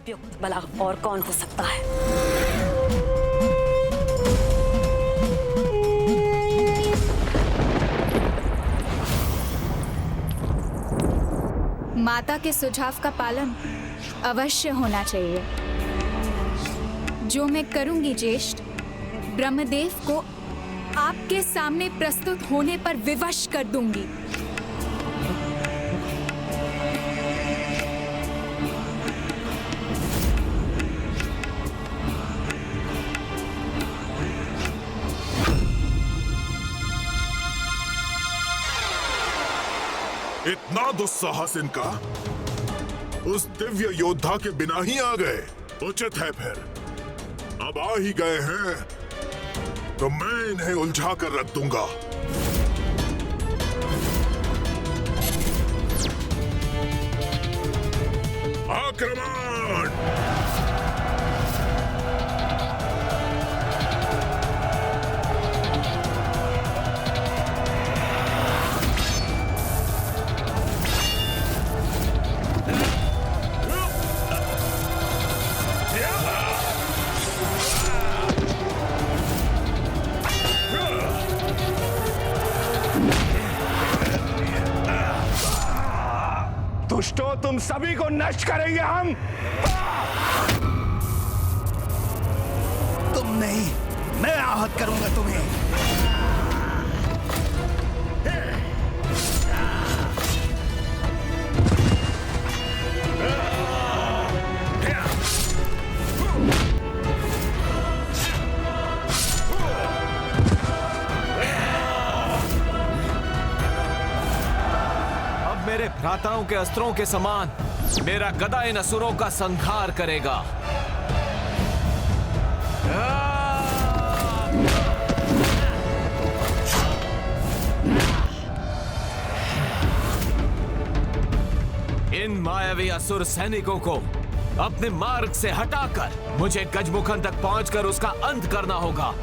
उपयुक्त भला और कौन हो सकता है? माता के सुझाव का पालन अवश्य होना चाहिए, जो मैं करूंगी ज्येष्ठ। ब्रह्मदेव को आपके सामने प्रस्तुत होने पर विवश कर दूंगी। इतना दुस्साहस इनका उस दिव्य योद्धा के बिना ही आ गए। उचित है फिर, अब आ ही गए हैं तो मैं इन्हें उलझा कर रख दूंगा। आक्रमण! दुष्टों, तुम सभी को नष्ट करेंगे हम। तुम नहीं, मैं आहत करूंगा तुम्हें। मेरे भ्राताओं के अस्त्रों के समान मेरा गदा इन असुरों का संहार करेगा। इन मायावी असुर सैनिकों को अपने मार्ग से हटाकर मुझे गजमुखन तक पहुंचकर उसका अंत करना होगा।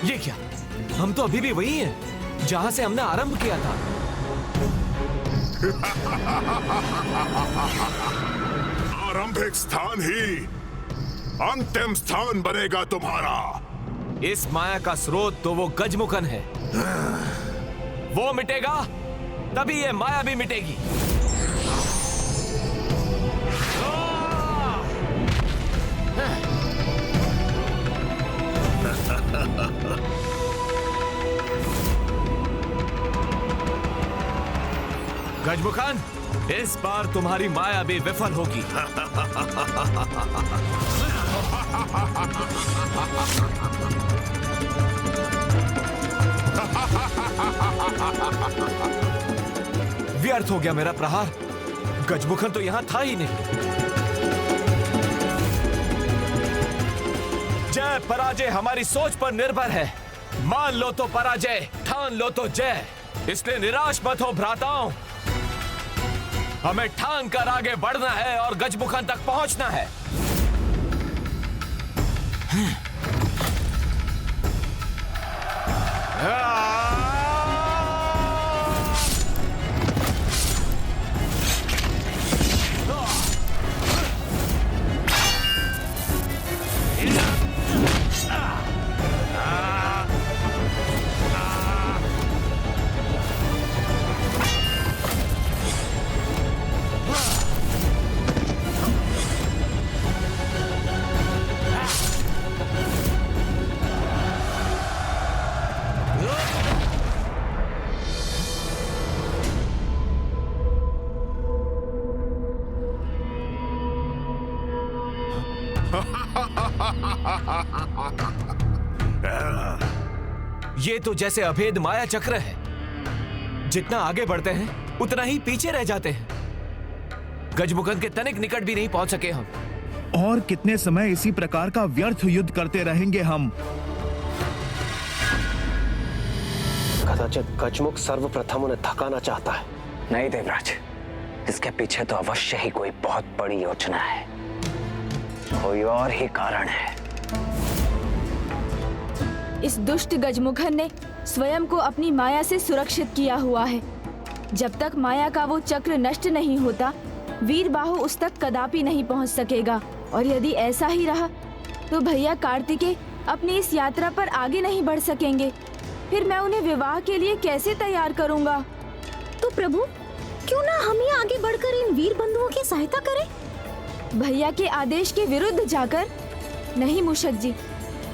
ये क्या? हम तो अभी भी वही हैं जहां से हमने आरंभ किया था। आरंभिक स्थान ही अंतिम स्थान बनेगा तुम्हारा। इस माया का स्रोत तो वो गजमुखन है। वो मिटेगा तभी ये माया भी मिटेगी। गजमुखन, इस बार तुम्हारी माया भी विफल होगी। व्यर्थ हो गया मेरा प्रहार। गजमुखन तो यहां था ही नहीं। जय पराजय हमारी सोच पर निर्भर है। मान लो तो पराजय, ठान लो तो जय। इसलिए निराश मत हो भ्राताओं। हमें ठान कर आगे बढ़ना है और गजमुखन तक पहुंचना है। ये तो जैसे अभेद माया चक्र है। जितना आगे बढ़ते हैं उतना ही पीछे रह जाते हैं। गजमुखन के तनिक निकट भी नहीं पहुंच सके हम। और कितने समय इसी प्रकार का व्यर्थ युद्ध करते रहेंगे हम? कदाचित गजमुख सर्वप्रथम उन्हें थकाना चाहता है। नहीं देवराज, इसके पीछे तो अवश्य ही कोई बहुत बड़ी योजना है, कोई और ही कारण है। इस दुष्ट गजमुखन ने स्वयं को अपनी माया से सुरक्षित किया हुआ है। जब तक माया का वो चक्र नष्ट नहीं होता, वीरबाहु उस तक कदापि नहीं पहुंच सकेगा। और यदि ऐसा ही रहा तो भैया कार्तिकेय अपनी इस यात्रा पर आगे नहीं बढ़ सकेंगे। फिर मैं उन्हें विवाह के लिए कैसे तैयार करूंगा? तो प्रभु, क्यों ना हम ही आगे बढ़कर इन वीर बंधुओं की सहायता करें? भैया के आदेश के विरुद्ध जाकर? नहीं मूषक जी,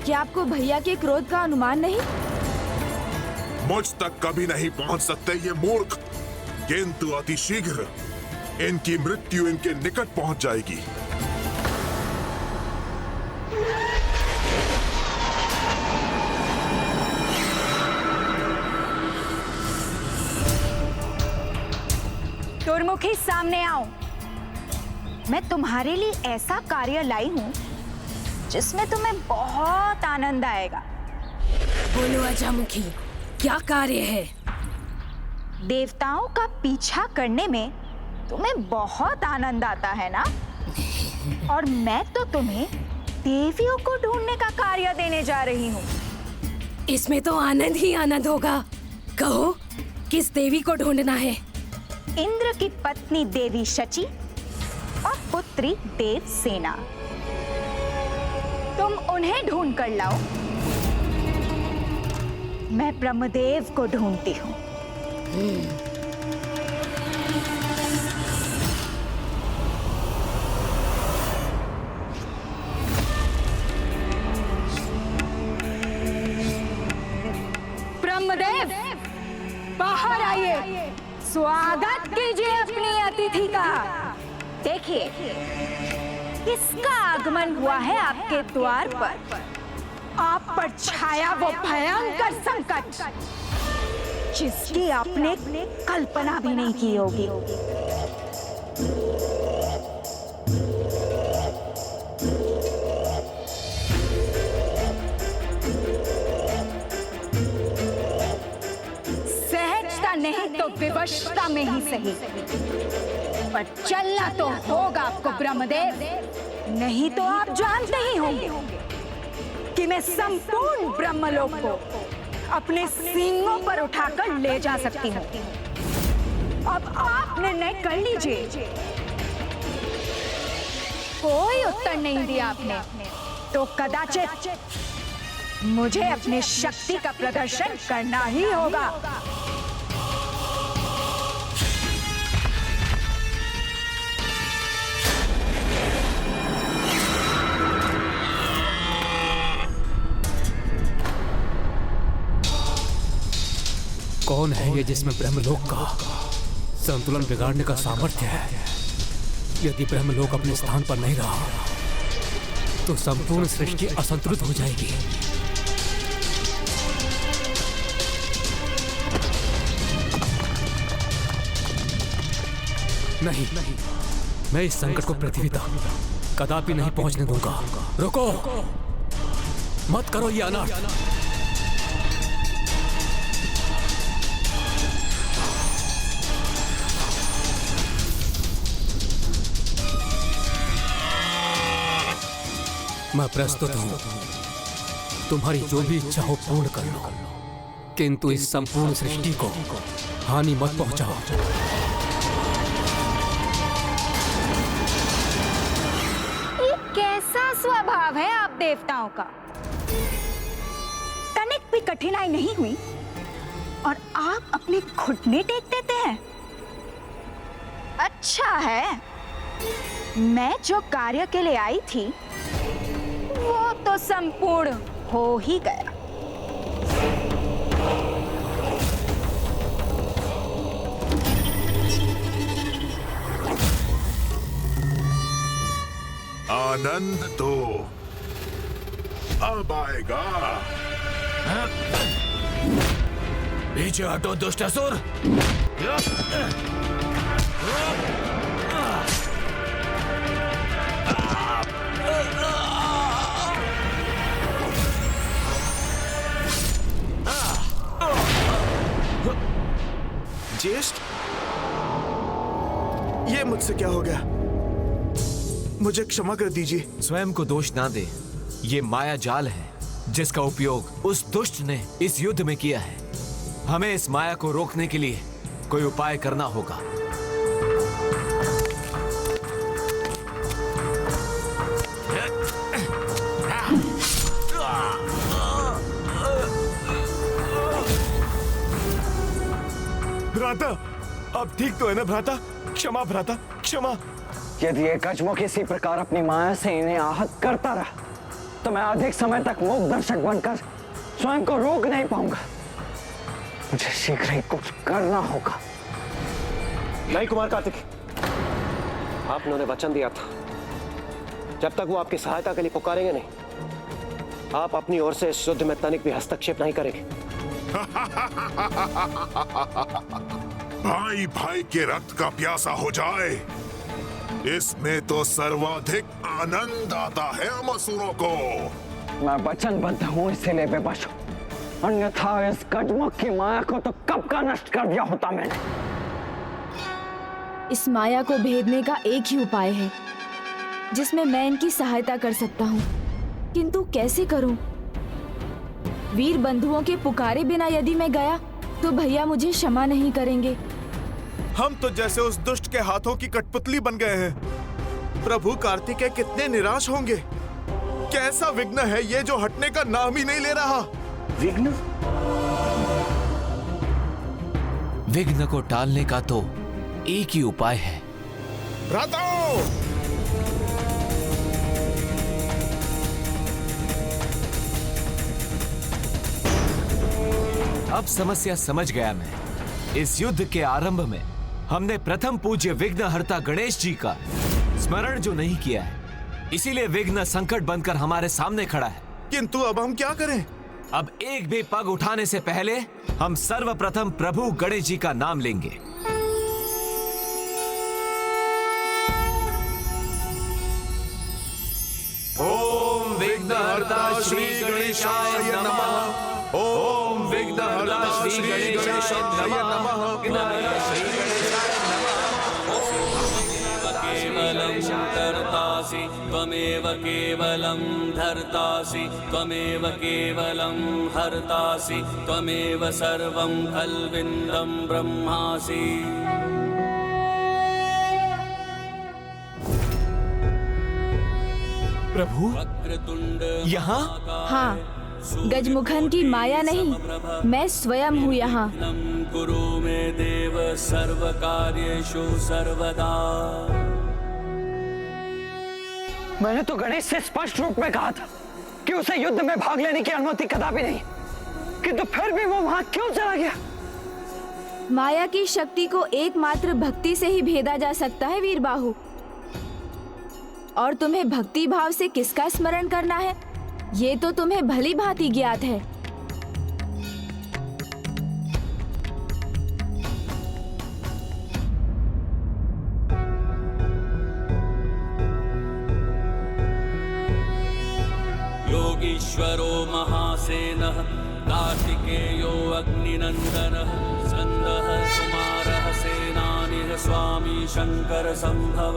क्या आपको भैया के क्रोध का अनुमान नहीं? मुझ तक कभी नहीं पहुंच सकते ये मूर्ख, किंतु अति शीघ्र इनकी मृत्यु इनके निकट पहुंच जाएगी। दुर्मुखी, सामने आओ। मैं तुम्हारे लिए ऐसा कार्य लाई हूँ जिसमें तुम्हें बहुत आनंद आएगा। बोलो अजामुखी, क्या कार्य है? देवताओं का पीछा करने में तुम्हें बहुत आनंद आता है ना? और मैं तो तुम्हें देवियों को ढूंढने का कार्य देने जा रही हूँ। इसमें तो आनंद ही आनंद होगा। कहो, किस देवी को ढूंढना है? इंद्र की पत्नी देवी शची और पुत्री देवसेना। तुम उन्हें ढूंढ कर लाओ। मैं ब्रह्मदेव को ढूंढती हूँ। ब्रह्मदेव, बाहर आइए। स्वागत कीजिए अपनी अतिथि का। देखिए, किसका आगमन हुआ है आपके द्वार पर। आप पर छाया वो भयंकर संकट जिसकी आपने कल्पना भी नहीं की होगी। सहजता नहीं तो विवशता में ही सही, पर चलना तो होगा आपको ब्रह्मदेव। नहीं तो आप जानते ही होंगे कि मैं संपूर्ण ब्रह्मलोक को अपने सींगों पर उठाकर ले जा सकती हूँ। अब आप निर्णय कर लीजिए। कोई उत्तर नहीं दिया आपने तो कदाचित मुझे अपनी शक्ति का प्रदर्शन करना ही होगा। कौन है ये जिसमें ब्रह्मलोक का संतुलन बिगाड़ने का सामर्थ्य है? यदि ब्रह्मलोक अपने स्थान पर नहीं रहा तो संपूर्ण सृष्टि असंतुलित हो जाएगी। नहीं, मैं इस संकट को पृथ्वी तक कदापि नहीं पहुंचने दूंगा। रुको, मत करो ये अनर्थ। मैं प्रस्तुत हूं, तुम्हारी जो भी इच्छा हो पूर्ण कर लो, किंतु इस संपूर्ण सृष्टि को हानि मत पहुंचाओ। ये कैसा स्वभाव है आप देवताओं का? तनिक भी कठिनाई नहीं हुई और आप अपने घुटने टेक देते हैं। अच्छा है, मैं जो कार्य के लिए आई थी वो तो संपूर्ण हो ही गया। आनंद तो अब आएगा। पीछे हटो दुष्ट असुर। ज्येष्ठ, ये मुझसे क्या हो गया? मुझे क्षमा कर दीजिए। स्वयं को दोष ना दे। ये माया जाल है जिसका उपयोग उस दुष्ट ने इस युद्ध में किया है। हमें इस माया को रोकने के लिए कोई उपाय करना होगा। भ्राता, अब ठीक तो है ना भ्राता? क्षमा भ्राता, क्षमा। यदि ये गजमुख इसी प्रकार अपनी माया से इन्हें आहत करता रहा तो मैं अधिक समय तक मूक दर्शक बनकर स्वयं को रोक नहीं पाऊंगा। मुझे शीघ्र ही कुछ करना होगा। नहीं कुमार कार्तिक, आपने उन्हें वचन दिया था, जब तक वो आपकी सहायता के लिए पुकारेंगे नहीं, आप अपनी ओर से इस युद्ध में तनिक भी हस्तक्षेप नहीं करेंगे। भाई भाई के रक्त का प्यासा हो जाए, इसमें तो सर्वाधिक आनंद आता है हम असुरों को। मैं वचनबद्ध हूँ, इसीलिए बेबस हूँ। अन्यथा इस गजमुख की माया को तो कब का नष्ट कर दिया होता मैंने। इस माया को भेदने का एक ही उपाय है जिसमें मैं इनकी सहायता कर सकता हूँ, किंतु कैसे करूँ? वीर बंधुओं के पुकारे बिना यदि मैं गया तो भैया मुझे क्षमा नहीं करेंगे। हम तो जैसे उस दुष्ट के हाथों की कठपुतली बन गए हैं। प्रभु कार्तिकेय कितने निराश होंगे। कैसा विघ्न है ये जो हटने का नाम ही नहीं ले रहा। विघ्न? विघ्न को टालने का तो एक ही उपाय है। भ्राताओं, अब समस्या समझ गया मैं। इस युद्ध के आरंभ में हमने प्रथम पूज्य विघ्नहर्ता गणेश जी का स्मरण जो नहीं किया है, इसीलिए विघ्न संकट बनकर हमारे सामने खड़ा है। किंतु अब हम क्या करें? अब एक भी पग उठाने से पहले हम सर्वप्रथम प्रभु गणेश जी का नाम लेंगे। ओम विघ्नहर्ता श्री गणेशाय नमः। ओम विघ्नहर्ता श्री गणेशाय नमः। केवलं कर्तासि त्वमेव केवलं धर्तासि त्वमेव केवलं हर्तासि त्वमेव सर्वं खल्विन्दं ब्रह्मासि। प्रभु, यहाँ? हाँ, गजमुखन की माया नहीं, मैं स्वयं हूँ यहाँ। कुरु मे देव सर्व कार्येषु सर्वदा। मैंने तो गणेश से स्पष्ट रूप में कहा था कि उसे युद्ध में भाग लेने की अनुमति कदापि नहीं, किंतु फिर भी वो वहां क्यों चला गया? माया की शक्ति को एकमात्र भक्ति से ही भेदा जा सकता है वीरबाहु। और तुम्हें भक्ति भाव से किसका स्मरण करना है, ये तो तुम्हें भली भांति ज्ञात है। योगीश्वरो महासेनः कार्तिकेयो अग्निनन्दनः स्कन्दः कुमारः सेनानिः स्वामी शंकर संभव।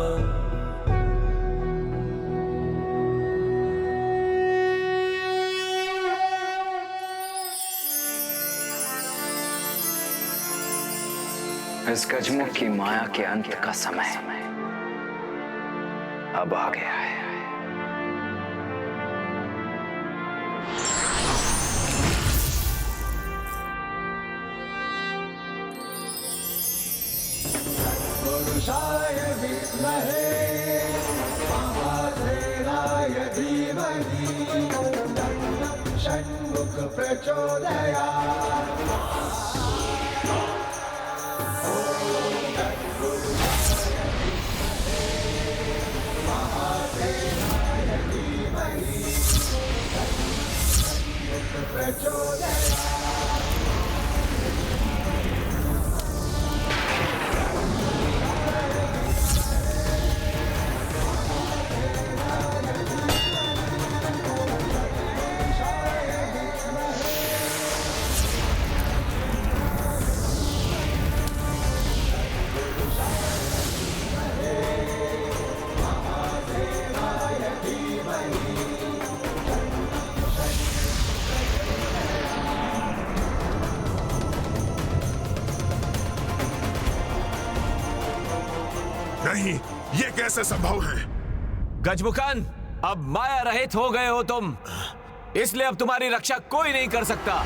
इस गजमुख की माया के अंत का समय अब आ गया है। पुरुषाय विद्महे महासेनाय धीमहि तन्नः षण्मुख प्रचोदयात्। नहीं, ये कैसे संभव है? गजमुखन, अब माया रहित हो गए हो तुम, इसलिए अब तुम्हारी रक्षा कोई नहीं कर सकता।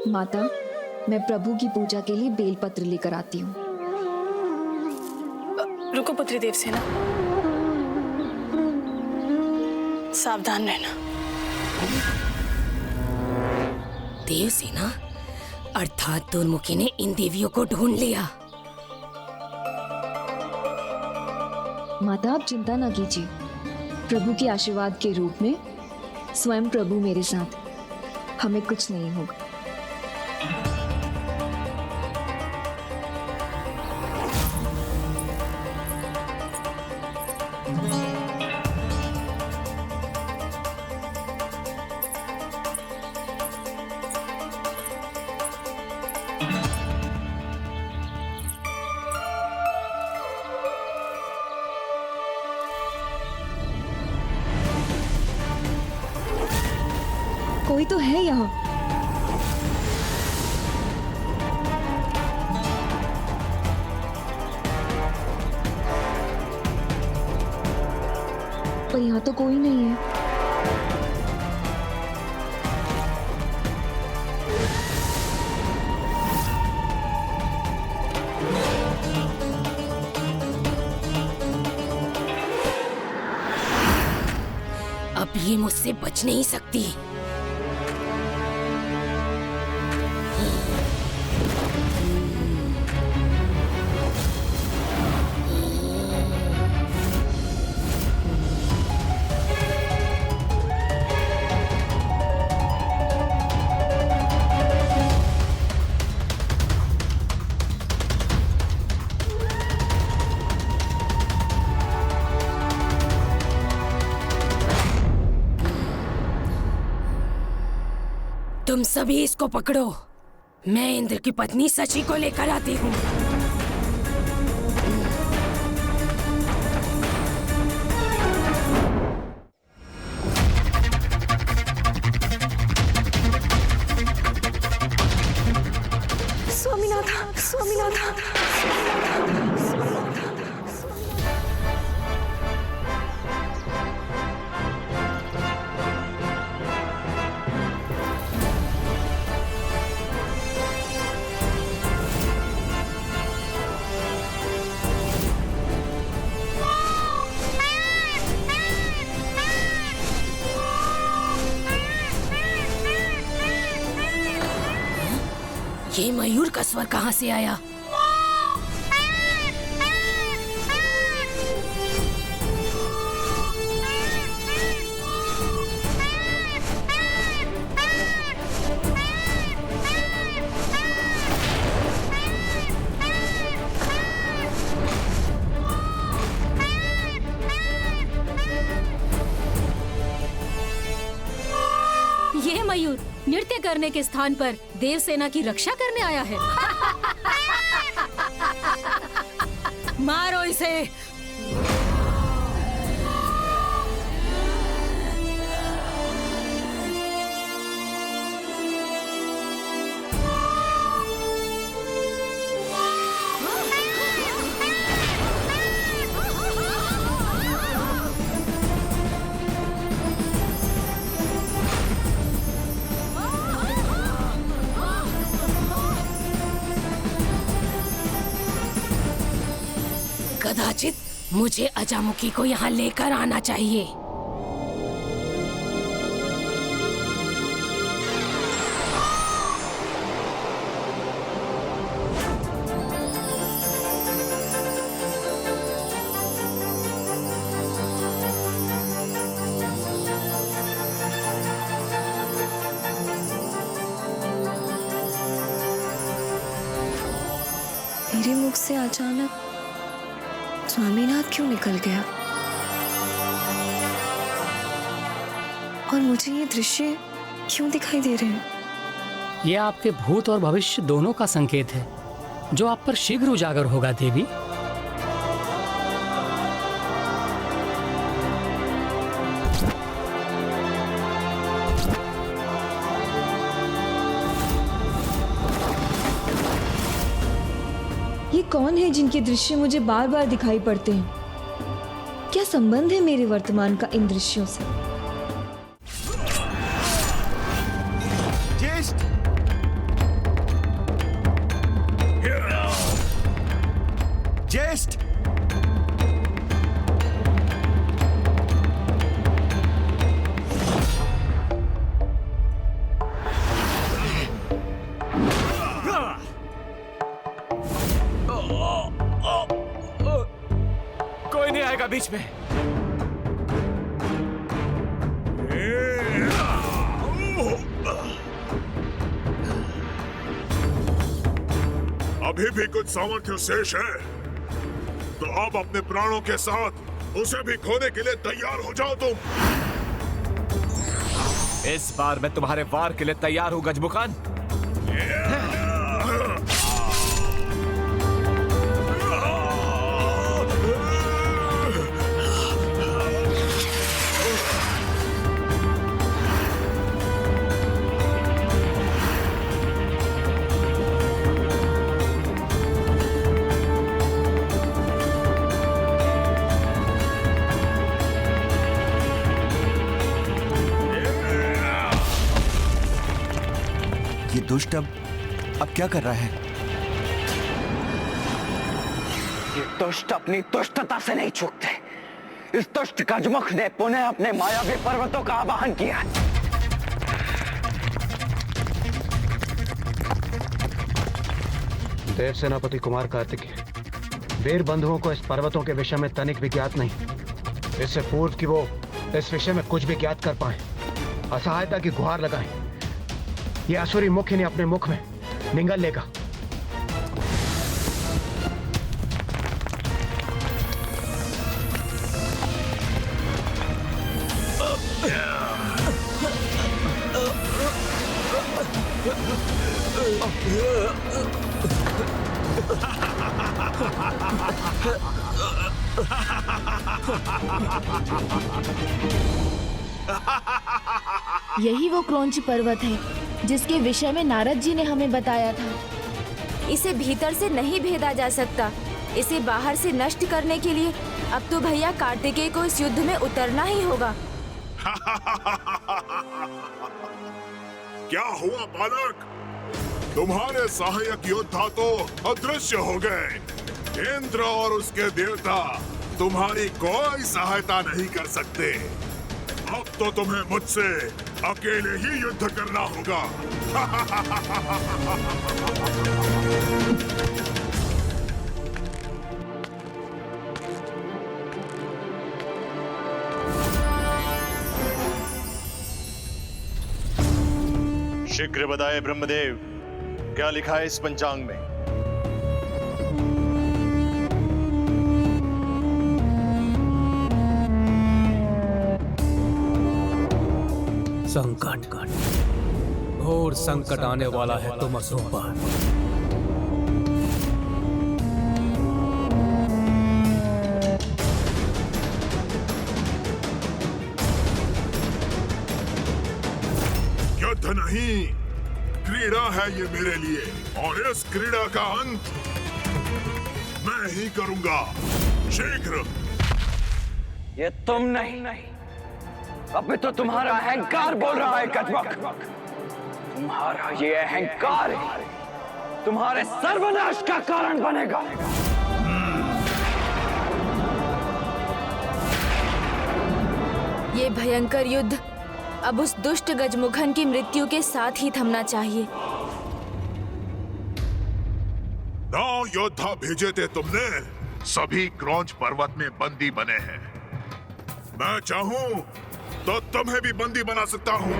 माता, मैं प्रभु की पूजा के लिए बेलपत्र लेकर आती हूँ। रुको पुत्री देवसेना, सावधान रहना। देवसेना अर्थात दुर्मुखी ने इन देवियों को ढूंढ लिया। माता, आप चिंता न कीजिए, प्रभु के आशीर्वाद के रूप में स्वयं प्रभु मेरे साथ, हमें कुछ नहीं होगा। कोई तो है यहाँ। पर यहाँ तो कोई नहीं है। अब ये मुझसे बच नहीं सकती। तुम सभी इसको पकड़ो, मैं इंद्र की पत्नी सची को लेकर आती हूँ। स्वामीनाथ, स्वामीनाथ, ये मयूर का स्वर कहाँ से आया? ये मयूर नृत्य करने के स्थान पर देवसेना की रक्षा करने आया है। मारो इसे। कदाचित मुझे अजामुखी को यहाँ लेकर आना चाहिए। मेरे मुख से अचानक स्वामीनाथ क्यों निकल गया? और मुझे ये दृश्य क्यों दिखाई दे रहे हैं? ये आपके भूत और भविष्य दोनों का संकेत है, जो आप पर शीघ्र उजागर होगा देवी। ये कौन है जिनके दृश्य मुझे बार बार दिखाई पड़ते हैं? क्या संबंध है मेरे वर्तमान का इन दृश्यों से? ज्येष्ठ, ज्येष्ठ, कोई नहीं आएगा बीच में। अभी भी कुछ सामर्थ्य शेष है, तो अब अपने प्राणों के साथ उसे भी खोने के लिए तैयार हो जाओ तुम। इस बार मैं तुम्हारे वार के लिए तैयार हूं गजमुखान। ये दुष्ट अब क्या कर रहा है? ये दुष्ट अपनी दुष्टता से नहीं चूकते। इस दुष्ट गजमुख ने पुनः अपने मायावी पर्वतों का आवाहन किया। देव सेनापति कुमार कार्तिकेय, वीर बंधुओं को इस पर्वतों के विषय में तनिक भी ज्ञात नहीं। इससे पूर्व कि वो इस विषय में कुछ भी ज्ञात कर पाए, असहायता की गुहार लगाएं। ये आसुरी मुख इन्हें अपने मुख में निगल लेगा। यही वो क्रौंच पर्वत है जिसके विषय में नारद जी ने हमें बताया था। इसे भीतर से नहीं भेदा जा सकता। इसे बाहर से नष्ट करने के लिए अब तो भैया कार्तिकेय को इस युद्ध में उतरना ही होगा। क्या हुआ बालक? तुम्हारे सहायक योद्धा तो अदृश्य हो गए। इंद्र और उसके देवता तुम्हारी कोई सहायता नहीं कर सकते। अब तो तुम्हें मुझसे अकेले ही युद्ध करना होगा। शीघ्र बताए ब्रह्मदेव, क्या लिखा है इस पंचांग में? संकट, घोर संकट आने वाला है तुम असुरों पर। युद्ध नहीं, क्रीड़ा है ये मेरे लिए, और इस क्रीड़ा का अंत मैं ही करूंगा, शीघ्र। ये तुम नहीं, अभी तो तुम्हारा अहंकार बोल रहा है गजमुख। तुम्हारा ये अहंकार ही तुम्हारे सर्वनाश का कारण बनेगा। ये भयंकर युद्ध अब उस दुष्ट गजमुखन की मृत्यु के साथ ही थमना चाहिए। 9 योद्धा भेजे थे तुमने, सभी क्रौंच पर्वत में बंदी बने हैं। मैं चाहूं तो तुम्हें भी बंदी बना सकता हूं।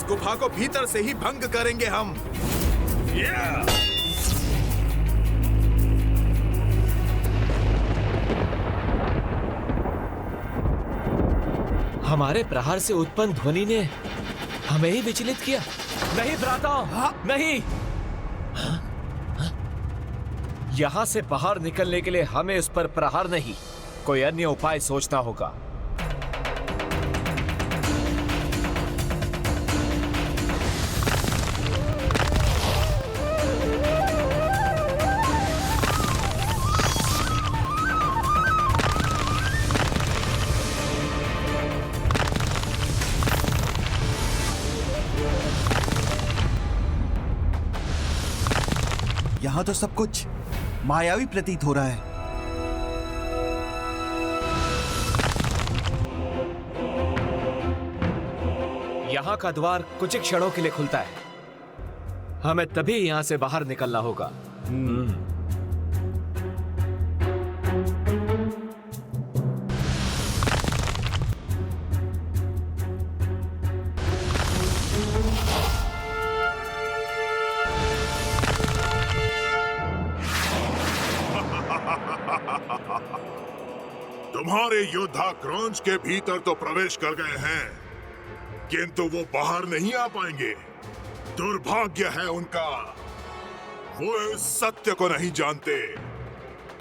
गुफा को भीतर से ही भंग करेंगे हम। हमारे प्रहार से उत्पन्न ध्वनि ने हमें ही विचलित किया। नहीं भ्राता, नहीं। यहां से बाहर निकलने के लिए हमें उस पर प्रहार नहीं, कोई अन्य उपाय सोचना होगा। यहाँ तो सब कुछ मायावी प्रतीत हो रहा है। यहाँ का द्वार कुछ ही क्षणों के लिए खुलता है, हमें तभी यहाँ से बाहर निकलना होगा। तुम्हारे योद्धा क्रॉन्च के भीतर तो प्रवेश कर गए हैं, किंतु वो बाहर नहीं आ पाएंगे। दुर्भाग्य है उनका, वो इस सत्य को नहीं जानते।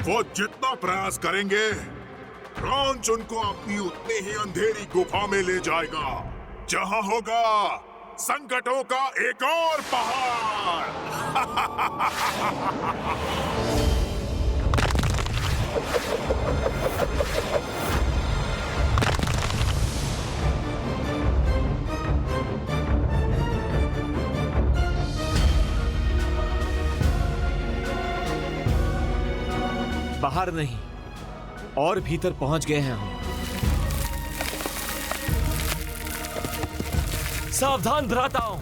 वो जितना प्रयास करेंगे, क्रॉन्च उनको अपनी उतनी ही अंधेरी गुफा में ले जाएगा, जहां होगा संकटों का एक और पहाड़। बाहर नहीं, और भीतर पहुंच गए हैं हम। सावधान भ्राताओं,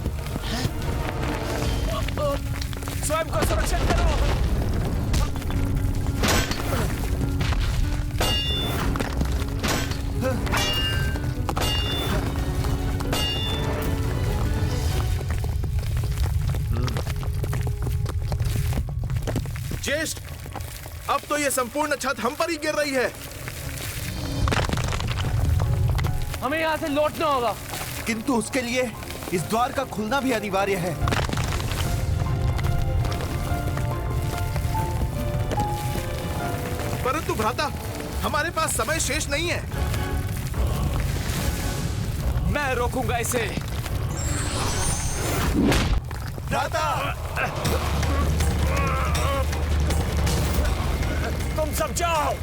स्वयं को सुरक्षित करो। ज्येष्ठ, अब तो ये संपूर्ण छत हम पर ही गिर रही है। हमें यहाँ से लौटना होगा, किंतु उसके लिए इस द्वार का खुलना भी अनिवार्य है। परंतु भ्राता, हमारे पास समय शेष नहीं है। मैं रोकूंगा इसे। भ्राता, तुम सब जाओ।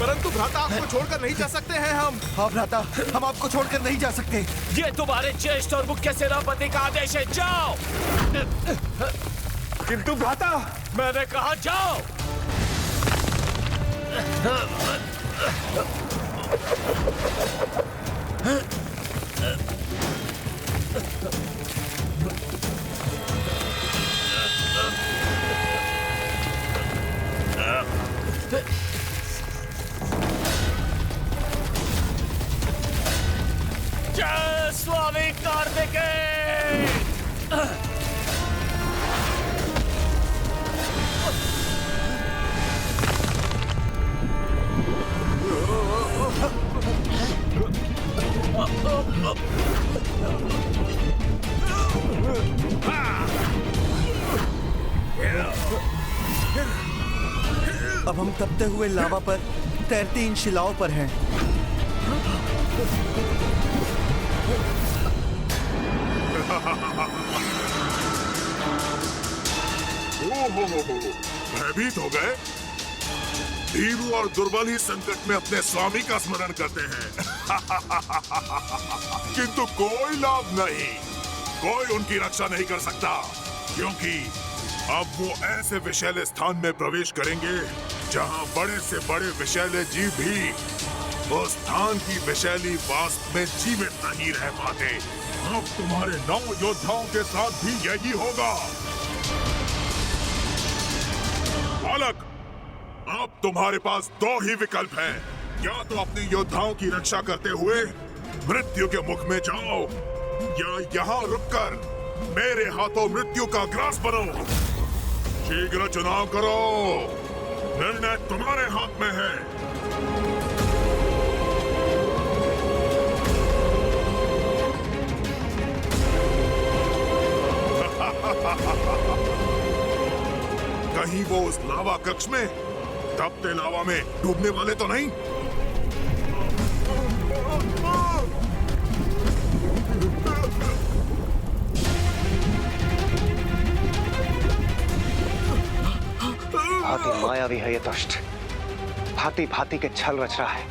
परंतु भ्राता, आपको छोड़कर नहीं जा सकते हैं हम। हाँ भ्राता, हम आपको छोड़कर नहीं जा सकते। ये तुम्हारे ज्येष्ठ और मुख्य सेनापति का आदेश है, जाओ। किंतु भ्राता, मैंने कहा जाओ। जय स्वामी कार्तिकेय। अब हम तपते हुए लावा पर तैरती इन शिलाओं पर हैं। भयभीत हो गए? भीरू और दुर्बल ही संकट में अपने स्वामी का स्मरण करते हैं। किंतु कोई लाभ नहीं, कोई उनकी रक्षा नहीं कर सकता, क्योंकि अब वो ऐसे विषैले स्थान में प्रवेश करेंगे जहां बड़े से बड़े विषैले जीव भी उस स्थान की विषैली वास्तव में जीवित नहीं रह पाते। अब तुम्हारे 9 योद्धाओं के साथ भी यही होगा। बालक, अब तुम्हारे पास 2 ही विकल्प हैं। या तो अपने योद्धाओं की रक्षा करते हुए मृत्यु के मुख में जाओ, या यहाँ रुककर मेरे हाथों मृत्यु का ग्रास बनो। शीघ्र चुनाव करो, निर्णय तुम्हारे हाथ में है। कहीं वो उस लावा कक्ष में तपते लावा में डूबने वाले तो नहीं? भांति मायावी है ये दुष्ट, भांति भांति के छल रच रहा है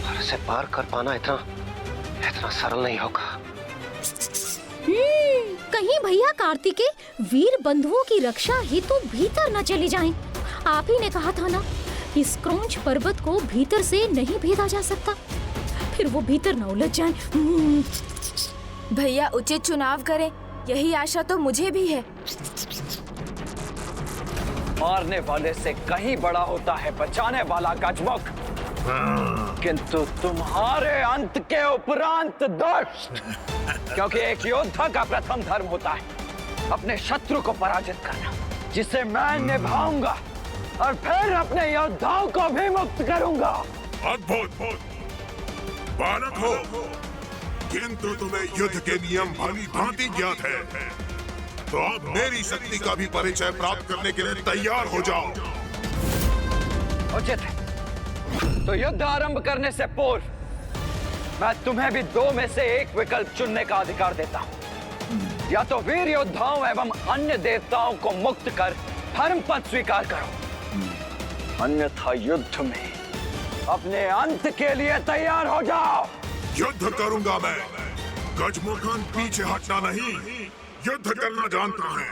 और इसे पार कर पाना इतना सरल नहीं होगा। कहीं भैया कार्तिकेय वीर बंधुओं की रक्षा हेतु भीतर न चले जाएं। आप ही ने कहा था ना, इस क्रौंच पर्वत को भीतर से नहीं भेदा जा सकता, फिर वो भीतर न उलझ जाएं। भैया उचित चुनाव करें, यही आशा तो मुझे भी है। मारने वाले से कहीं बड़ा होता है बचाने वाला गजमुख, किंतु तुम्हारे अंत के उपरांत दुष्ट, क्योंकि एक योद्धा का प्रथम धर्म होता है अपने शत्रु को पराजित करना, जिसे मैं निभाऊंगा और फिर अपने योद्धाओं को भी मुक्त करूंगा। अद्भुत बालक हो, किंतु तुम्हें युद्ध के नियम भली भांति ज्ञात है, तो अब मेरी शक्ति का भी परिचय प्राप्त करने के लिए तैयार हो जाओ। उचित है, तो युद्ध आरंभ करने से पूर्व मैं तुम्हें भी दो में से एक विकल्प चुनने का अधिकार देता हूं। या तो वीर योद्धाओं एवं अन्य देवताओं को मुक्त कर धर्म पद स्वीकार करो, अन्यथा युद्ध में अपने अंत के लिए तैयार हो जाओ। युद्ध करूंगा मैं, गजमुखन पीछे हटना नहीं, युद्ध करना जानता है।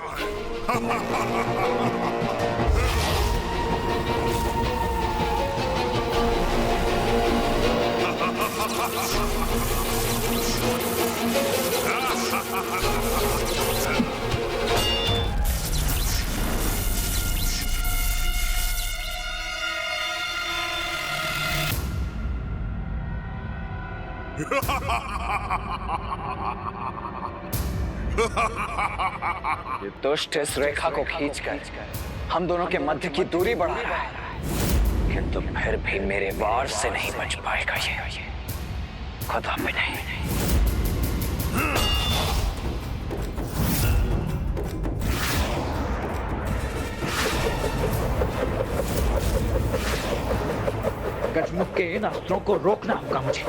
ये दुष्ट इस रेखा को खींचकर हम दोनों के मध्य की दूरी बढ़ा रहा है, किंतु फिर भी मेरे वार से नहीं बच पाएगा ये, कदापि नहीं। गजमुख के इन अस्त्रों को रोकना होगा मुझे।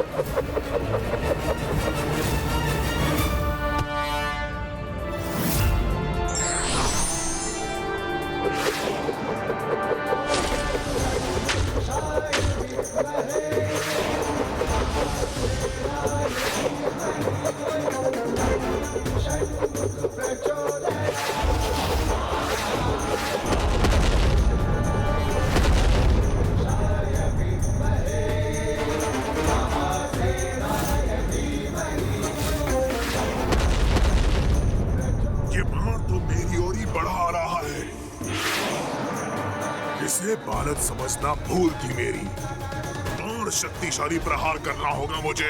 इसे बालक समझना भूल थी मेरी, और शक्तिशाली प्रहार करना होगा मुझे।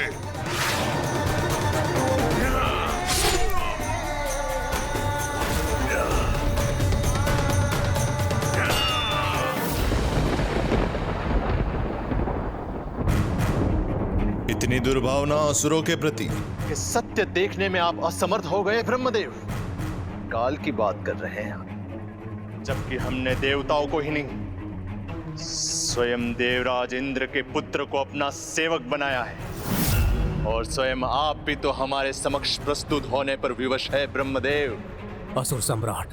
इतनी दुर्भावना असुरों के प्रति कि सत्य देखने में आप असमर्थ हो गए ब्रह्मदेव। काल की बात कर रहे हैं हम, जबकि हमने देवताओं को ही नहीं, स्वयं देवराज इंद्र के पुत्र को अपना सेवक बनाया है, और स्वयं आप भी तो हमारे समक्ष प्रस्तुत होने पर विवश है ब्रह्मदेव। असुर सम्राट,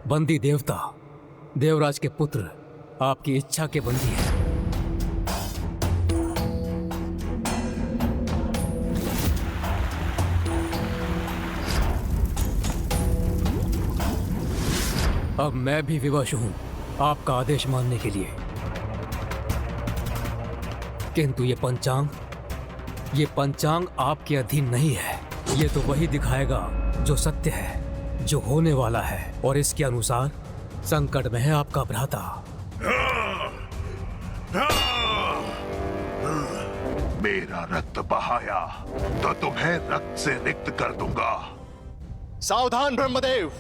बंदी देवता, देवराज के पुत्र आपकी इच्छा के बंदी है। अब मैं भी विवश हूं आपका आदेश मानने के लिए, किंतु ये पंचांग आपके अधीन नहीं है। ये तो वही दिखाएगा जो सत्य है, जो होने वाला है, और इसके अनुसार संकट में है आपका भ्राता। मेरा रक्त बहाया तो तुम्हें रक्त से रिक्त कर दूंगा। सावधान ब्रह्मदेव,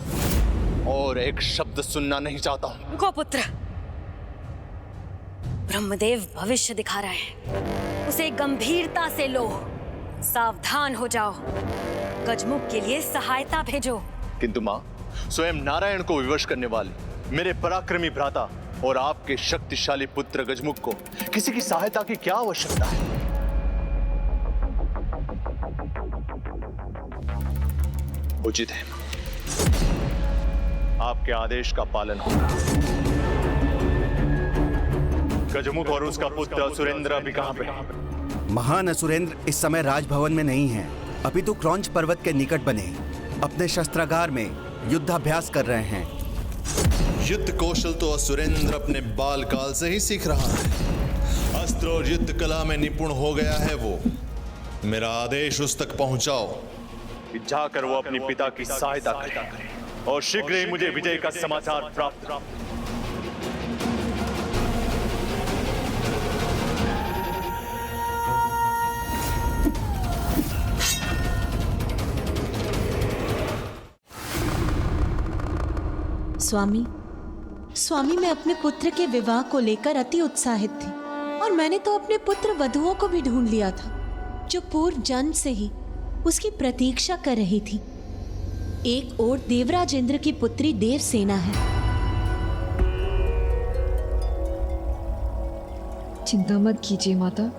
और एक शब्द सुनना नहीं चाहता हूं। गोपुत्र, ब्रह्मदेव भविष्य दिखा रहा है, उसे गंभीरता से लो। सावधान हो जाओ, गजमुख के लिए सहायता भेजो। किंतु मां, स्वयं नारायण को विवश करने वाले मेरे पराक्रमी भ्राता और आपके शक्तिशाली पुत्र गजमुख को किसी की सहायता की क्या आवश्यकता है? उचित है, आपके आदेश का पालन होगा। गजमुख और उसका पुत्र सुरेंद्र अभी कहां पे है? महान असुरेंद्र इस समय राजभवन में नहीं है, अपितु क्रौंच पर्वत के निकट बने अपने शस्त्रागार में युद्धाभ्यास कर रहे हैं। युद्ध कौशल तो असुरेंद्र अपने बाल काल से ही सीख रहा है। अस्त्र और युद्ध कला में निपुण हो गया है वो। मेरा आदेश उस तक पहुंचाओ, जाकर वो अपने पिता की सहायता करे और शीघ्र ही मुझे विजय का समाचार प्राप्त हो। स्वामी, मैं अपने पुत्र के विवाह को लेकर अति उत्साहित थी और मैंने तो अपने पुत्र वधुओं को भी ढूंढ लिया था जो पूर्व जन्म से ही उसकी प्रतीक्षा कर रही थी। एक ओर देवराज इंद्र की पुत्री देवसेना है। चिंता मत कीजिए माता,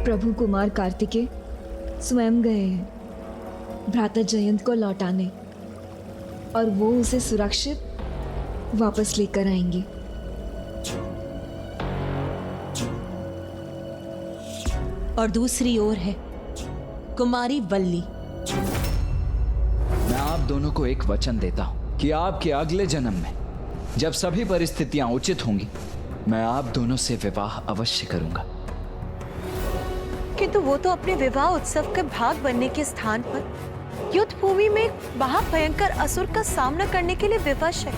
प्रभु कुमार कार्तिकेय स्वयं गए हैं भ्राता जयंत को लौटाने और वो उसे सुरक्षित वापस लेकर आएंगे। और दूसरी ओर है कुमारी वल्ली। मैं आप दोनों को एक वचन देता हूं कि आपके अगले जन्म में जब सभी परिस्थितियां उचित होंगी, मैं आप दोनों से विवाह अवश्य करूंगा। किंतु वो तो अपने विवाह उत्सव के भाग बनने के स्थान पर युद्ध भूमि में एक महाभयंकर असुर का सामना करने के लिए विवश है।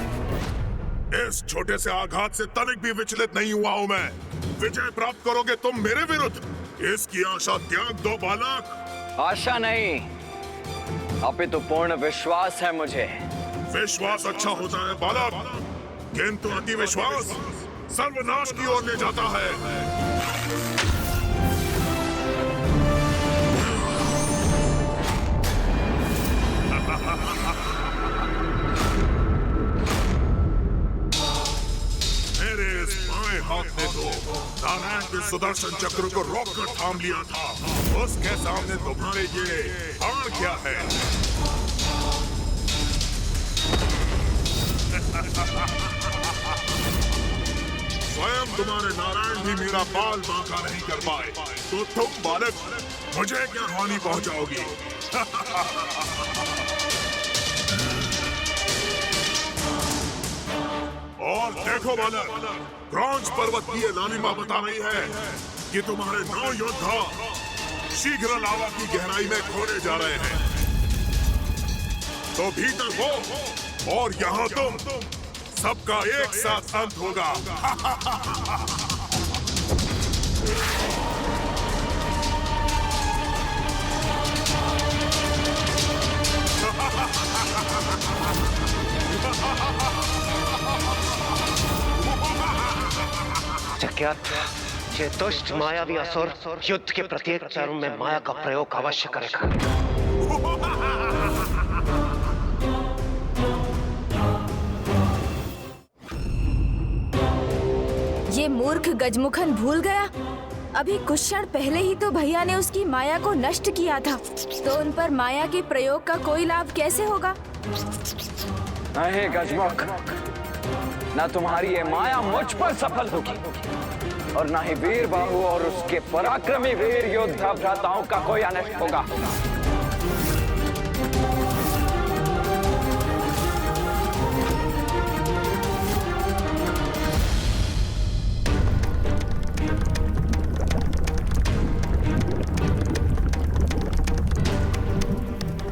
इस छोटे से आघात से तनिक भी विचलित नहीं हुआ हूँ मैं। विजय प्राप्त करोगे तुम मेरे विरुद्ध, इसकी आशा त्याग दो बालक। आशा नहीं, अपितु पूर्ण विश्वास है मुझे। विश्वास अच्छा होता है बालक, किंतु अति विश्वास सर्वनाश की ओर ले जाता है। मेरे इस बाएं हाथ ने तो नारायण के सुदर्शन चक्र को रोककर थाम लिया था, उसके सामने तुम्हारे ये हार क्या है? स्वयं तुम्हारे नारायण भी मेरा बाल बांका नहीं कर पाए, तो तुम बालक मुझे क्या हानि पहुंचाओगी? और देखो बालक, क्रौंच पर्वत की ये लालिमा बता रही है कि तुम्हारे 9 योद्धा शीघ्र लावा की गहराई में खोने जा रहे हैं। तो भीतर वो और यहाँ तुम, सबका एक साथ अंत होगा। जज्ञात, ये दुष्ट मायावी असुर युद्ध के प्रत्येक चरण में माया का प्रयोग अवश्य करेगा। ये मूर्ख गजमुखन भूल गया, अभी कुछ क्षण पहले ही तो भैया ने उसकी माया को नष्ट किया था, तो उन पर माया के प्रयोग का कोई लाभ कैसे होगा? नहीं गजमुख, न तुम्हारी ये माया मुझ पर सफल होगी और न ही वीर बाहु और उसके पराक्रमी वीर योद्धा भ्राताओं का कोई अनिष्ट होगा।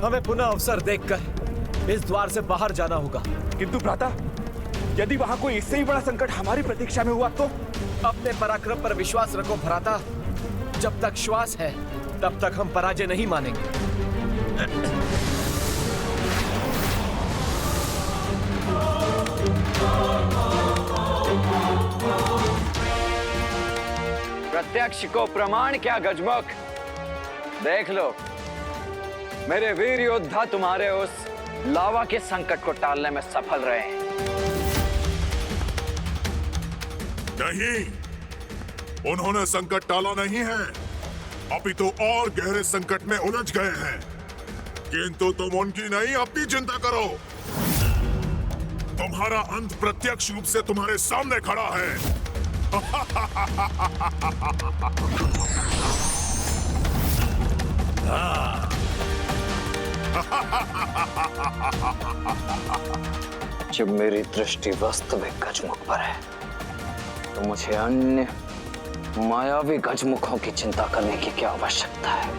हमें पुनः अवसर देखकर इस द्वार से बाहर जाना होगा। किंतु भ्राता, यदि वहां कोई इससे ही बड़ा संकट हमारी प्रतीक्षा में हुआ तो? अपने पराक्रम पर विश्वास रखो भ्राता, जब तक श्वास है तब तक हम पराजय नहीं मानेंगे। प्रत्यक्ष को प्रमाण क्या गजमुख? देख लो, मेरे वीर योद्धा तुम्हारे उस लावा के संकट को टालने में सफल रहे हैं। नहीं, उन्होंने संकट टाला नहीं है, अपितु और गहरे संकट में उलझ गए हैं। किंतु तुम उनकी नहीं, अपनी चिंता करो। तुम्हारा अंत प्रत्यक्ष रूप से तुम्हारे सामने खड़ा है। जब मेरी दृष्टि वास्तविक गजमुख पर है तो मुझे अन्य मायावी गजमुखों की चिंता करने की क्या आवश्यकता है?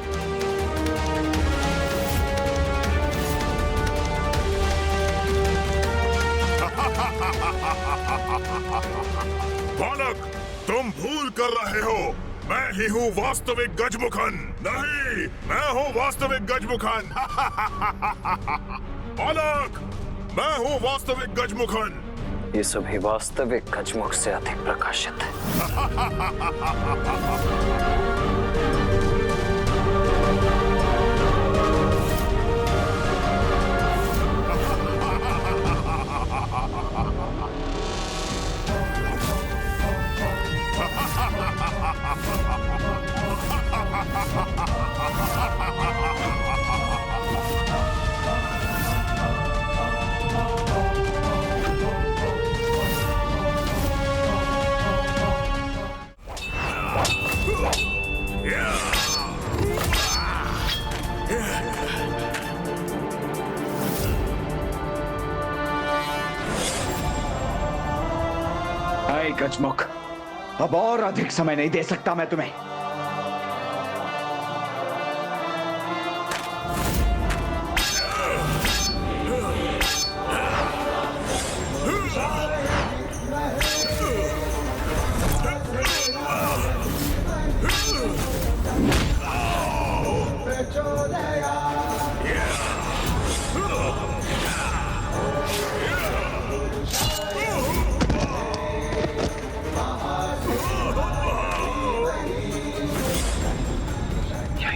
बालक, तुम भूल कर रहे हो। मैं ही हूँ वास्तविक गजमुखन। नहीं, मैं हूँ वास्तविक गजमुखन। बालक, मैं हूँ वास्तविक गजमुखन। ये सभी वास्तविक गजमुख से अधिक प्रकाशित है। गजमुख, अब और अधिक समय नहीं दे सकता मैं तुम्हें।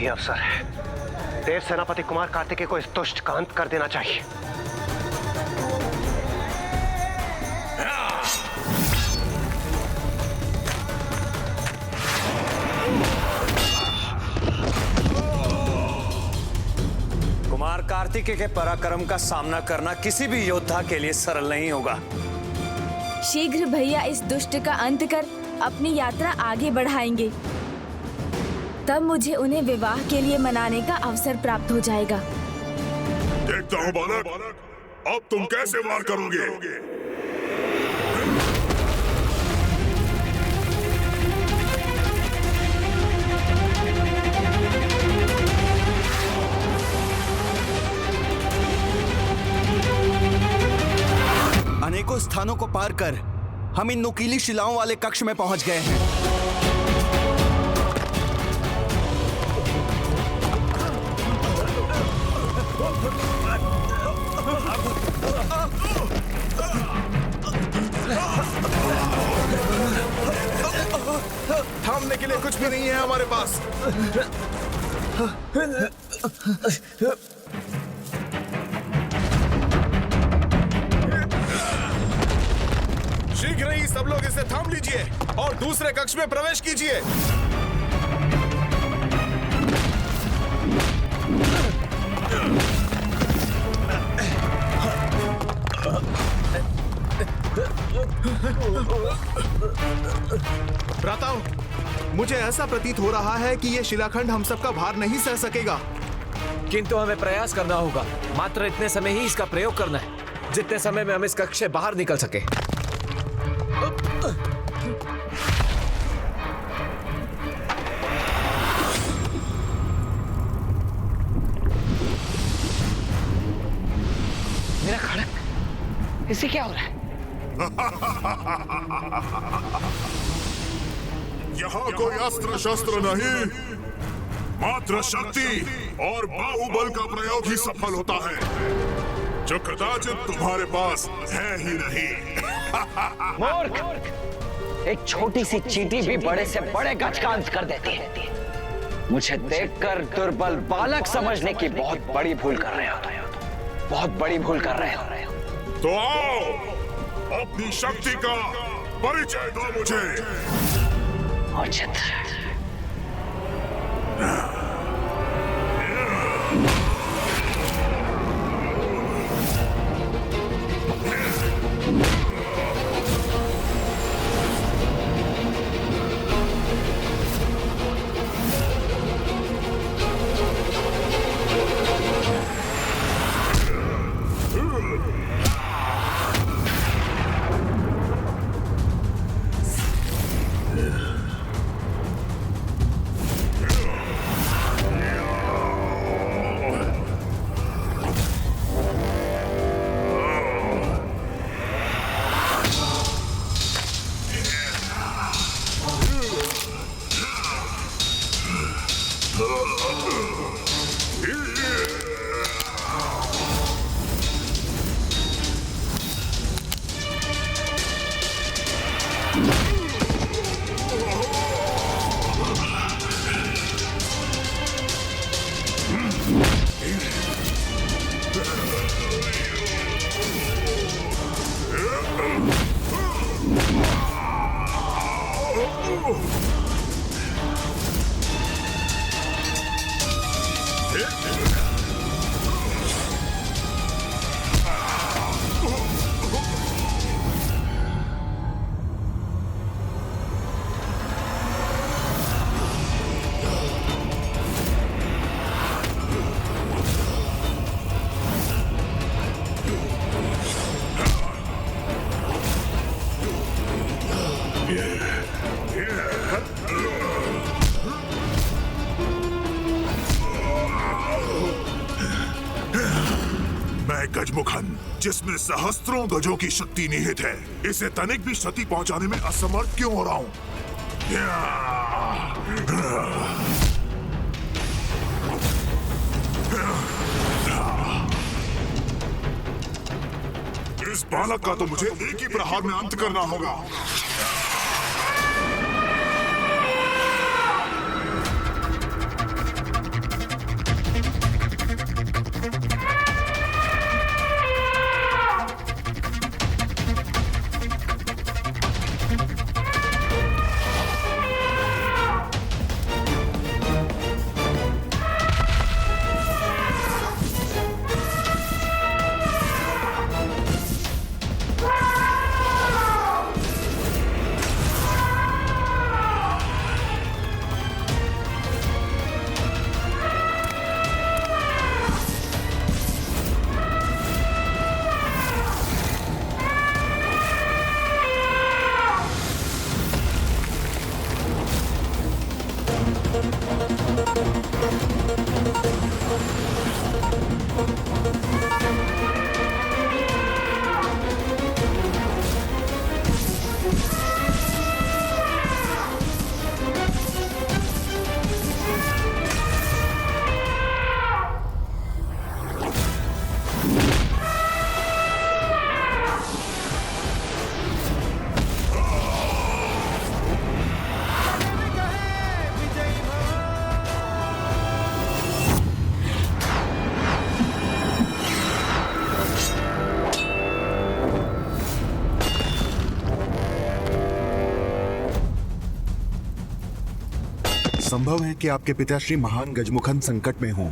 अवसर है। देव सेनापति कुमार कार्तिकेय को इस दुष्ट का अंत कर देना चाहिए। कुमार कार्तिकेय के पराक्रम का सामना करना किसी भी योद्धा के लिए सरल नहीं होगा। शीघ्र भैया इस दुष्ट का अंत कर अपनी यात्रा आगे बढ़ाएंगे। तब मुझे उन्हें विवाह के लिए मनाने का अवसर प्राप्त हो जाएगा। देखता हूँ बालक, अब तुम कैसे वार करोगे। अनेकों स्थानों को पार कर हम इन नुकीली शिलाओं वाले कक्ष में पहुंच गए हैं। थामने के लिए कुछ भी नहीं है हमारे पास। शीघ्र ही सब लोग इसे थाम लीजिए और दूसरे कक्ष में प्रवेश कीजिए। भ्राताओं, मुझे ऐसा प्रतीत हो रहा है कि यह शिलाखंड हम सबका भार नहीं सह सकेगा। किंतु हमें प्रयास करना होगा। मात्र इतने समय ही इसका प्रयोग करना है, जितने समय में हम इस कक्ष से बाहर निकल सके। मेरा खड़क, इसे क्या हो रहा है? यहाँ कोई अस्त्र शस्त्र नहीं, मात्र शक्ति और बाहुबल का प्रयोग ही सफल होता है, जो कदाचित तुम्हारे पास है ही नहीं। मूर्ख! एक छोटी सी चींटी भी बड़े से बड़े गज का अंत कर देती है। मुझे देखकर दुर्बल बालक समझने की बहुत बड़ी भूल कर रहे हो, बहुत बड़ी भूल कर रहे हो। तो आओ, अपनी शक्ति का परिचय दो मुझे। उचित। गजमुखन, जिसमें सहस्त्रों गजों की शक्ति निहित है, इसे तनिक भी क्षति पहुंचाने में असमर्थ क्यों हो रहा हूं? इस बालक का तो मुझे एक ही प्रहार में अंत करना होगा। संभव है कि आपके पिताश्री महान गजमुखन संकट में हों।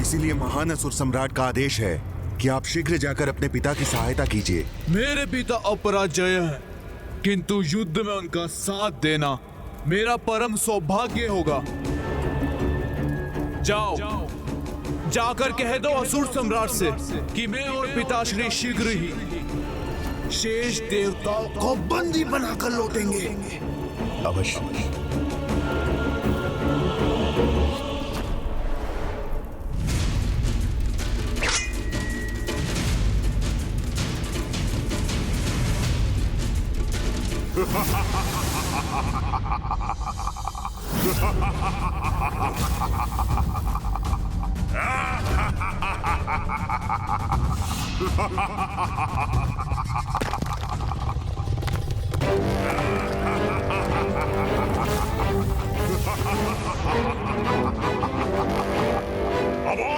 इसीलिए महान असुर सम्राट का आदेश है कि आप शीघ्र जाकर अपने पिता की सहायता कीजिए। मेरे पिता अपराजय हैं, किंतु युद्ध में उनका साथ देना मेरा परम सौभाग्य होगा। जाओ, जाकर कह दो असुर सम्राट से कि मैं और पिताश्री शीघ्र ही शेष देवताओं को बंदी बनाकर लौटेंगे। अवश्य। अब और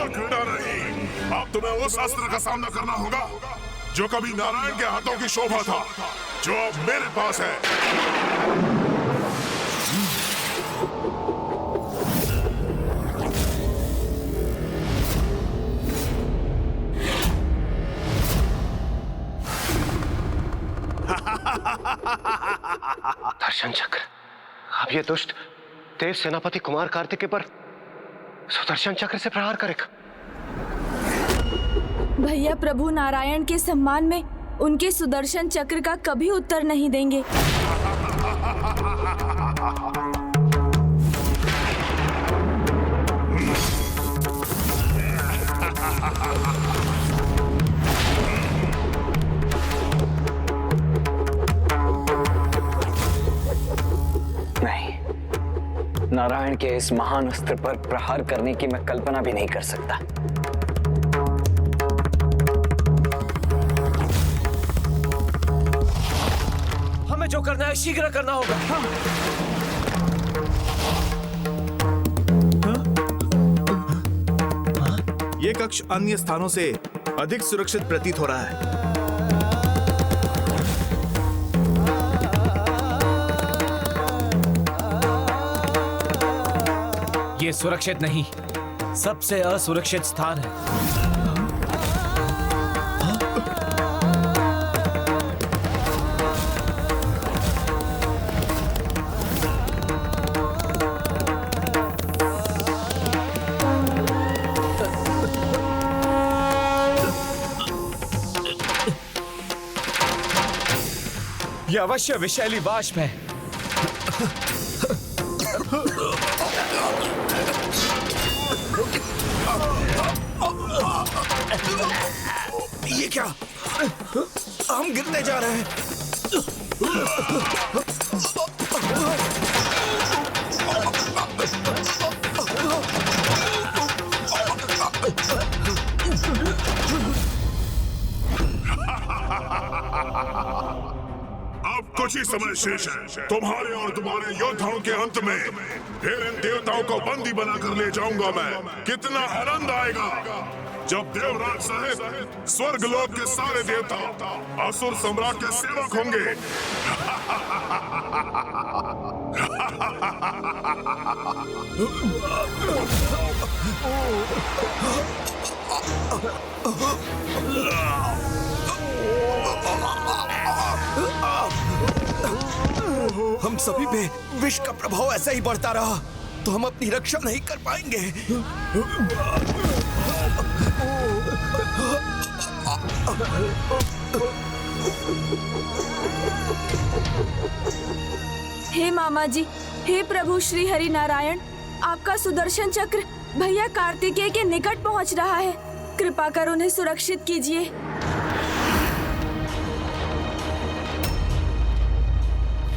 क्रीड़ा नहीं, अब तुम्हें उस अस्त्र का सामना करना होगा जो कभी नारायण के हाथों की शोभा था, जो अब मेरे पास है। दर्शन चक्र। अब ये दुष्ट देव सेनापति कुमार कार्तिकेय पर सुदर्शन चक्र से प्रहार करेगा। भैया प्रभु नारायण के सम्मान में उनके सुदर्शन चक्र का कभी उत्तर नहीं देंगे। नहीं, नारायण के इस महान अस्त्र पर प्रहार करने की मैं कल्पना भी नहीं कर सकता। हमें जो करना है शीघ्र करना होगा। ये कक्ष अन्य स्थानों से अधिक सुरक्षित प्रतीत हो रहा है। ये सुरक्षित नहीं, सबसे असुरक्षित स्थान है। यह अवश्य विषैली वाष्प है। ये क्या? हम गिरने जा रहे हैं। अब कुछ ही समय शेष है। तुम्हारे और तुम्हारे योद्धाओं के अंत में फिर इन देवताओं को बंदी बनाकर ले जाऊंगा मैं। कितना आनंद आएगा जब देवराज सहित स्वर्गलोक के सारे देवता असुर सम्राट के सेवक होंगे। हम सभी पे विष का प्रभाव ऐसा ही बढ़ता रहा तो हम अपनी रक्षा नहीं कर पाएंगे। हे मामा जी, हे प्रभु श्री हरि नारायण, आपका सुदर्शन चक्र भैया कार्तिकेय के निकट पहुंच रहा है। कृपा कर उन्हें सुरक्षित कीजिए।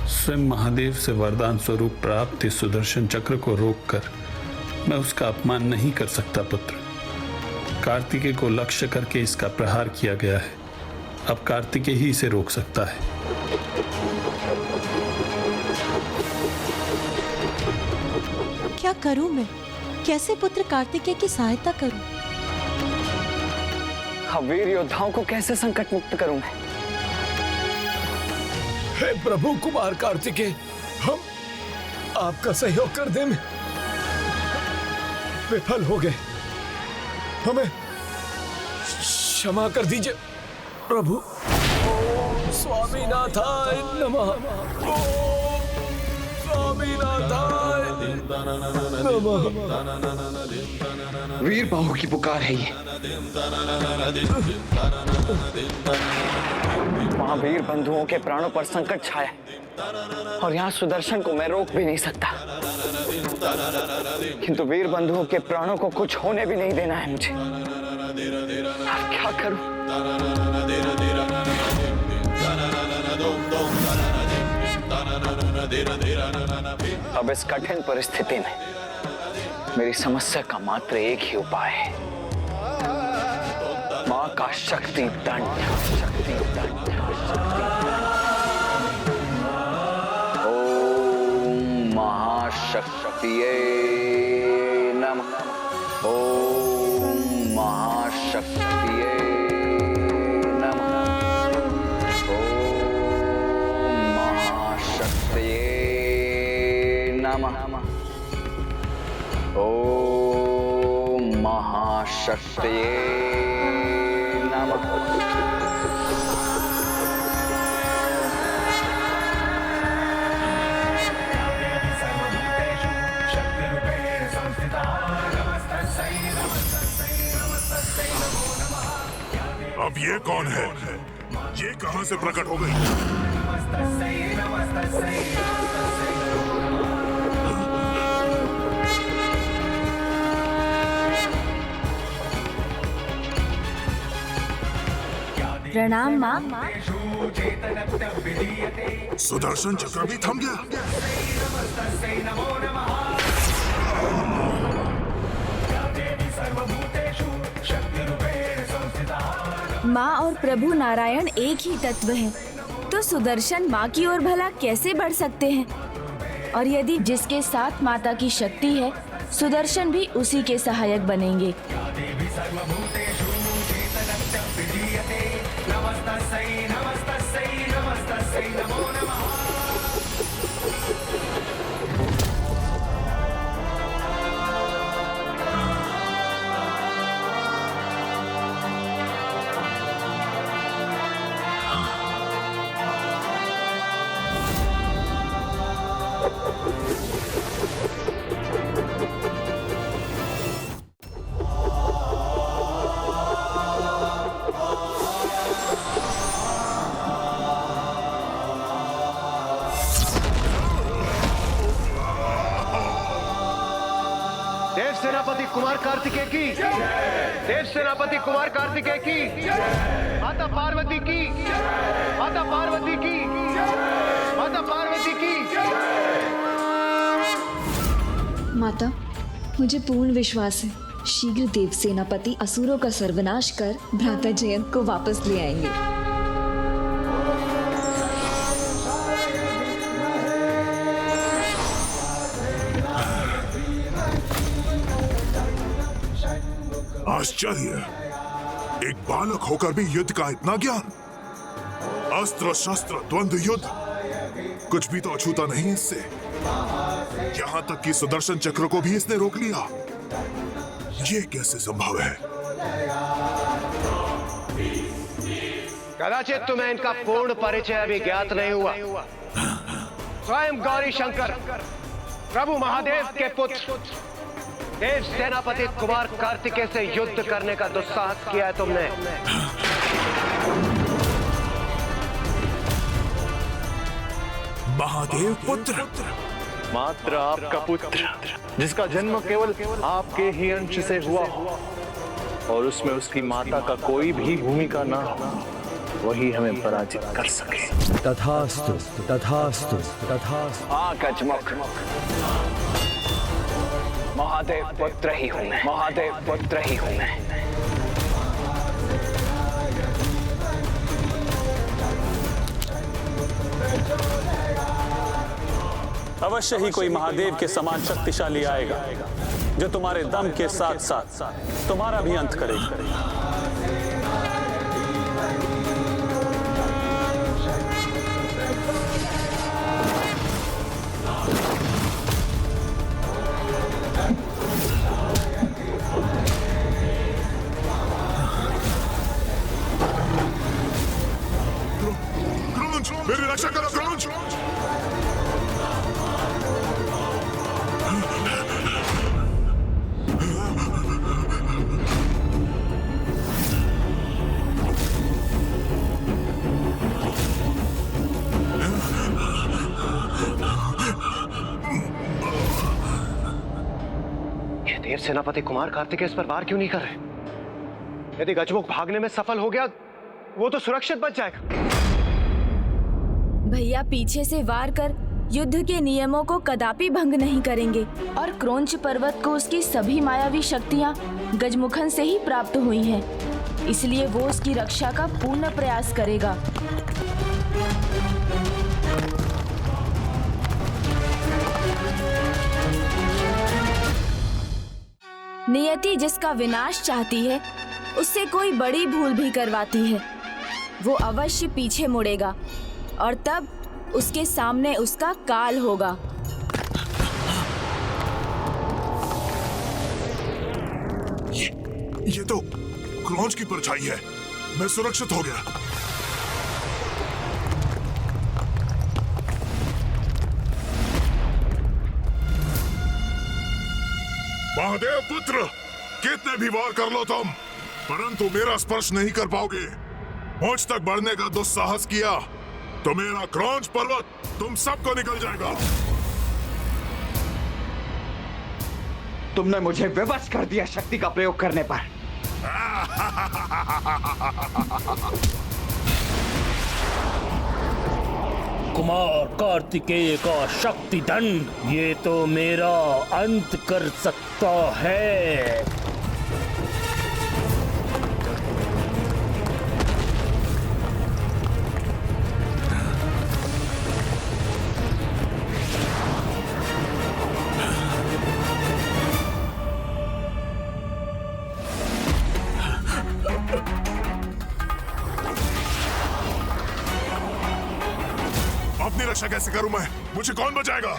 स्वयं महादेव से वरदान स्वरूप प्राप्त इस सुदर्शन चक्र को रोककर मैं उसका अपमान नहीं कर सकता पुत्र। कार्तिकेय को लक्ष्य करके इसका प्रहार किया गया है। अब कार्तिकेय ही इसे रोक सकता है। क्या करूं मैं? कैसे पुत्र कार्तिकेय की सहायता करूं? हाँ, वीर योद्धाओं को कैसे संकट मुक्त करूं मैं? हे प्रभु कुमार कार्तिकेय, हम आपका सहयोग कर दें विफल हो गए। हमें क्षमा कर दीजिए प्रभु। ओम स्वामीनाथाय नमः। ओम स्वामीनाथाय नमः। वीर बाहु की पुकार है ये। महावीर बंधुओं के प्राणों पर संकट छाया और यहाँ सुदर्शन को मैं रोक भी नहीं सकता, किंतु वीर बंधुओं के प्राणों को कुछ होने भी नहीं देना है मुझे। अब क्या करूं? अब इस कठिन परिस्थिति में मेरी समस्या का मात्र एक ही उपाय है, मां का शक्ति दंड। ओम महाशक्तिये नमः। ओम महाशक्तिये नमः। ओम महाशक्तिये नमः। ओम महाशक्तिये नमः। अब ये कौन है? ये कहां से प्रकट हो गई? प्रणाम माँ। सुदर्शन चक्र भी थम गया। माँ और प्रभु नारायण एक ही तत्व हैं, तो सुदर्शन माँ की ओर भला कैसे बढ़ सकते हैं? और यदि जिसके साथ माता की शक्ति है, सुदर्शन भी उसी के सहायक बनेंगे। देव सेनापति कुमार कार्तिकेय की, देव सेनापति कुमार कार्तिकेय की, माता पार्वती की, माता पार्वती की, माता पार्वती की। माता, मुझे पूर्ण विश्वास है शीघ्र देव सेनापति असुरों का सर्वनाश कर भ्राता जयंत को वापस ले आएंगे। आश्चर्य, एक बालक होकर भी युद्ध का इतना ज्ञान। अस्त्र शस्त्र द्वंद्व युद्ध कुछ भी तो अछूता नहीं इससे। यहां तक कि सुदर्शन चक्र को भी इसने रोक लिया। ये कैसे संभव है? कदाचित तुम्हें इनका पूर्ण परिचय अभी ज्ञात नहीं हुआ। स्वयं गौरी शंकर प्रभु महादेव के पुत्र देव सेनापति कुमार कार्तिकेय से युद्ध करने का दुस्साहस किया है तुमने। महादेव पुत्र, मात्र आपका पुत्र, जिसका जन्म केवल आपके ही अंश से हुआ हो और उसमें उसकी माता का कोई भी भूमिका ना हो, वही हमें पराजित कर सके। तथास्तु, तथास्तु, तथास्तु। हाँ गजमुख, महादेव पुत्र ही हूं मैं, महादेव पुत्र ही हूं मैं। अवश्य ही कोई महादेव के समान शक्तिशाली आएगा जो तुम्हारे दम के साथ साथ तुम्हारा भी अंत करेगा। मेरी रक्षा करो क्रोंच। ये देव सेनापति कुमार कार्तिकेय इस पर वार क्यों नहीं कर रहे? यदि गजमुख भागने में सफल हो गया, वो तो सुरक्षित बच जाएगा। भैया पीछे से वार कर युद्ध के नियमों को कदापि भंग नहीं करेंगे और क्रौंच पर्वत को उसकी सभी मायावी शक्तियाँ गजमुखन से ही प्राप्त हुई हैं। इसलिए वो उसकी रक्षा का पूर्ण प्रयास करेगा। नियति जिसका विनाश चाहती है उससे कोई बड़ी भूल भी करवाती है। वो अवश्य पीछे मुड़ेगा और तब उसके सामने उसका काल होगा। ये तो क्रौंच की परछाई है। मैं सुरक्षित हो गया। महादेव पुत्र, कितने भी वार कर लो तुम, परंतु मेरा स्पर्श नहीं कर पाओगे। मुझ तक बढ़ने का दुस्साहस किया तो मेरा क्रौंच पर्वत तुम सबको निकल जाएगा। तुमने मुझे विवश कर दिया शक्ति का प्रयोग करने पर। कुमार कार्तिकेय का शक्ति दंड ये तो मेरा अंत कर सकता है। अपनी रक्षा कैसे करूं मैं? मुझे कौन बचाएगा?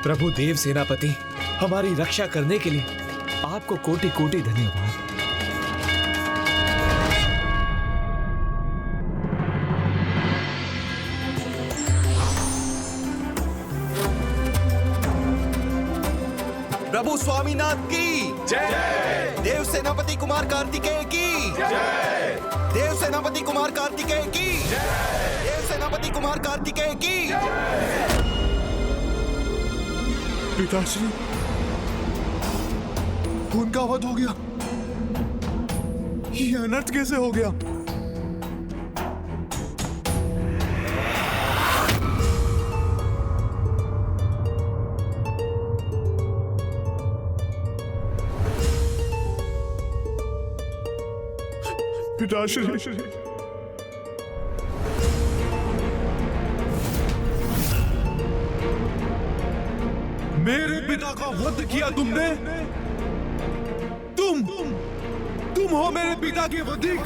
प्रभु देव सेनापति, हमारी रक्षा करने के लिए आपको कोटि कोटि धन्यवाद। प्रभु स्वामीनाथ की जय। देव सेनापति कुमार कार्तिकेय की जय। देव सेनापति कुमार कार्तिकेय की जय। देव सेनापति कुमार कार्तिकेय की जय। पिताश्री, खून का वध हो गया। ये अनर्थ कैसे हो गया? पिताश्री, मेरे पिता का वध किया तुमने? तुम हो मेरे पिता के वधिक।